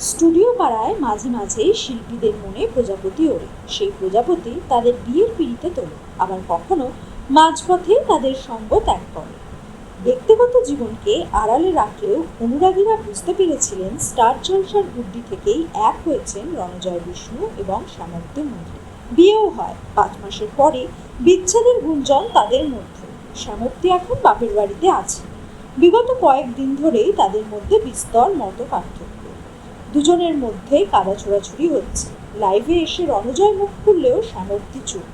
Studio পাড়ায় মাঝে মাঝেই শিল্পীদের মনে প্রজাপতি ওড়ে। সেই প্রজাপতি তাদের বিয়ের পিঁড়িতে তোলে, আবার কখনো মাঝপথে তাদের সঙ্গ ত্যাগ করে। ব্যক্তিগত জীবনকে আড়ালে রাখলেও অনুরাগীরা বুঝতে পেরেছিলেন স্টার জলসার গুড্ডি থেকেই এক হয়েছেন রণজয় বিষ্ণু এবং শ্যামপ্তি মল্লিক। বিয়েও হয় 5 মাসের পরে। বিচ্ছেদের গুঞ্জন তাদের মধ্যে। শ্যামপ্তি এখন বাপের বাড়িতে আছে। বিগত কয়েকদিন ধরেই তাদের মধ্যে বিস্তর মত পার্থক্য। দুজনের মধ্যে কাদা ছোড়াছুড়ি হচ্ছে। লাইভে এসে রণজয় মুখ খুললেও শ্যামপ্তি চুপ।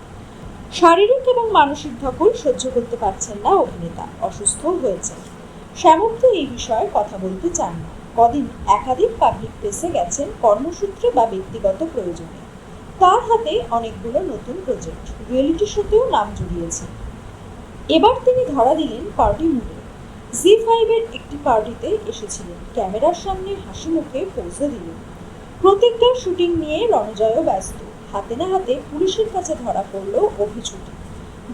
শারীরিক এবং মানসিক ধকল সহ্য করতে পারছেন না অভিনেতা, অসুস্থ হয়েছেন। শ্যামপ্তি এই বিষয়ে কথা বলতে চান না। কদিন একাধিক পাবলিক প্লেসে গেছেন কর্মসূত্রে বা ব্যক্তিগত প্রয়োজনে। তার হাতে অনেকগুলো নতুন প্রজেক্ট, রিয়েলিটি শোতেও নাম জুড়িয়েছেন। এবার তিনি ধরা দিলেন পার্টি মুডে। জি5-এর একটি পার্টিতে এসেছিলেন, ক্যামেরার সামনে হাসি মুখে পৌঁছে দিলেন। প্রতিজ্ঞার শুটিং নিয়ে রণজয়ও ব্যস্ত। হাতে না হাতে পুলিশের কাছে ধরা পড়ল অভিছুটি।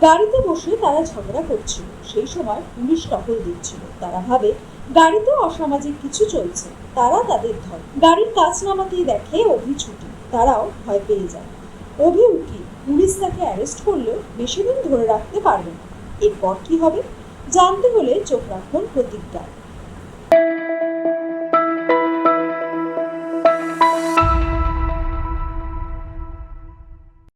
গাড়িতে বসে তারা ঝগড়া করছিল, সেই সময় পুলিশ টহল দিচ্ছিল। তারা ভাবে গাড়িতে অসামাজিক কিছু চলছে, তারা তাদের ধরে। গাড়ির কাছ নামাতেই দেখে অভিছুটি, তারাও ভয় পেয়ে যায়। অভি উকিল, পুলিশ তাকে অ্যারেস্ট করলেও বেশি দিন ধরে রাখতে পারবে না। এরপর কি হবে জানতে হলে চোখ রাখুন প্রতিজ্ঞা।